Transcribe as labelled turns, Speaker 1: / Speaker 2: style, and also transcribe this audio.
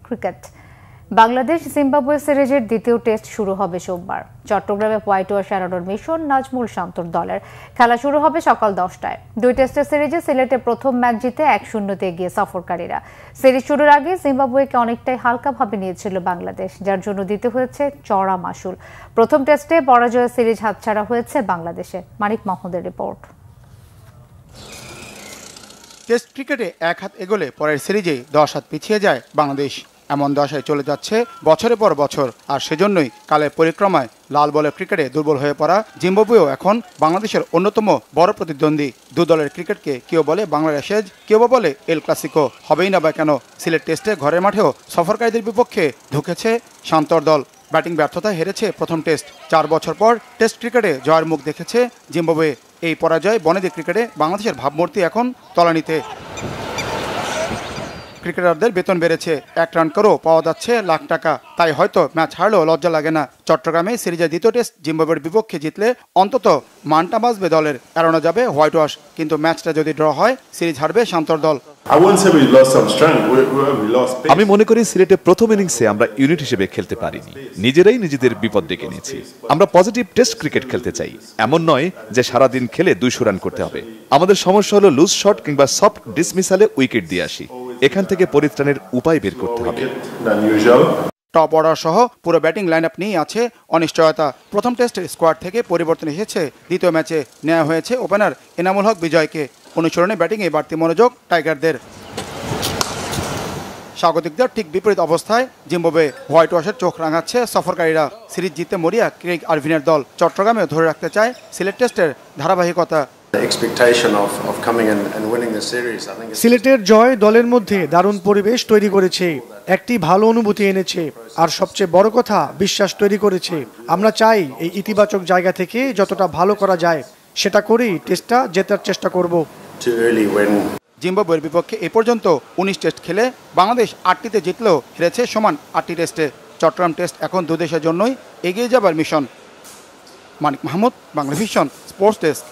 Speaker 1: Cricket. Bangladesh Zimbabwe সিরিজের দ্বিতীয় test শুরু হবে সোমবার। চট্টগ্রামে হোয়াইট ওয়াশ এড়ানোর মিশন নাজমুল শান্তর দলের। খেলা শুরু হবে সকাল 10টায়। দুই টেস্টের সিরিজে সিলেটে প্রথম ম্যাচ জিতে 1-0 এগিয়ে সফরকারীরা। সিরিজ শুরুর আগে জিম্বাবুয়েকে অনেকটাই হালকাভাবে নিয়েছিল বাংলাদেশ, যার জন্য দিতে হয়েছে চড়া মাশুল। প্রথম টেস্টে পরাজয়ের সিরিজ হাতছাড়া হয়েছে বাংলাদেশে। মানিক মাহমুদের রিপোর্ট।
Speaker 2: টেস্ট ক্রিকেটে এক হাত এগোলে পরের সিরিজে 10 হাত পিছিয়ে যায় বাংলাদেশ। এমন দশায় চলে যাচ্ছে বছরের পর বছর। আর সেজন্যই কালের পরিক্রমায় লাল বলের ক্রিকেটে দুর্বল হয়ে পড়া জিম্বাবুয়েও এখন বাংলাদেশের অন্যতম বড় প্রতিদ্বন্দ্বী। দু দলের ক্রিকেটকে কেউ বলে বাংলার অ্যাশেজ, কেউ বলে এল ক্লাসিকো। হবেই না বা কেন, সিলেট টেস্টে ঘরের মাঠেও সফরকারীদের বিপক্ষে ঢুকেছে শান্তর দল। ব্যাটিং ব্যর্থতায় হেরেছে প্রথম টেস্ট। 4 বছর পর টেস্ট ক্রিকেটে জয়ের মুখ দেখেছে জিম্বাবুয়ে। এই পরাজয় বনেদি ক্রিকেটে বাংলাদেশের ভাবমূর্তি এখন তলানিতে। ক্রিকেটারদের বেতন বেড়েছে, 1 রান করেও পাওয়া যাচ্ছে লাখ টাকা। তাই হয়তো ম্যাচ হারলেও লজ্জা লাগে না। চট্টগ্রামে সিরিজের দ্বিতীয় টেস্ট জিম্বাবুয়ের বিপক্ষে জিতলে অন্তত মানটা বাঁচবে দলের, এড়ানো যাবে হোয়াইট ওয়াশ। কিন্তু ম্যাচটা যদি ড্র হয় সিরিজ হারবে শান্তর দল।
Speaker 3: আমি মনে করি সিলেটে প্রথম ইনিংসে আমরা ইউনিট হিসেবে খেলতে পারিনি, নিজেরাই নিজেদের বিপদ ডেকে নিয়েছি। আমরা পজিটিভ টেস্ট ক্রিকেট খেলতে চাই, এমন নয় যে সারাদিন খেলে 200 রান করতে হবে। আমাদের সমস্যা হলো লুজ শট কিংবা সফট ডিসমিসালে উইকেট দিয়ে আসি। এখান থেকে পরিত্রাণের উপায় বের করতে হবে।
Speaker 2: টপ অর্ডার সহ পুরো ব্যাটিং লাইন আপ নিয়েই আছে অনিশ্চয়তা। প্রথম টেস্টের স্কোয়াড থেকে পরিবর্তন এসেছে। দ্বিতীয় ম্যাচে নেওয়া হয়েছে ওপেনার এনামুল হক বিজয়কে। অনুশীলনে ব্যাটিংয়ে বাড়তি মনোযোগ টাইগারদের। স্বাগতিকদের ঠিক বিপরীত অবস্থায় জিম্বাবুয়ে। হোয়াইট ওয়াশের চোখ রাঙাচ্ছে সফরকারীরা। সিরিজ জিততে মরিয়া ক্রেগ আরভিনের দল। চট্টগ্রামে ধরে রাখতে চায় সিলেট টেস্টের ধারাবাহিকতা।
Speaker 4: সিলেটের জয় দলের মধ্যে দারুণ পরিবেশ তৈরি করেছে, একটি ভালো অনুভূতি এনেছে, আর সবচেয়ে বড় কথা বিশ্বাস তৈরি করেছে। আমরা চাই এই ইতিবাচক জায়গা থেকে যতটা ভালো করা যায় সেটা করেই টেস্টটা জেতার চেষ্টা করব।
Speaker 2: জিম্বাবুয়ের বিপক্ষে এ পর্যন্ত 19 টেস্ট খেলে বাংলাদেশ 8টিতে জিতলেও হেরেছে সমান 8টি টেস্টে। চট্টগ্রাম টেস্ট এখন দুদেশের জন্যই এগিয়ে যাবার mission. Manik Mahmud, Bangla vision, sports desk.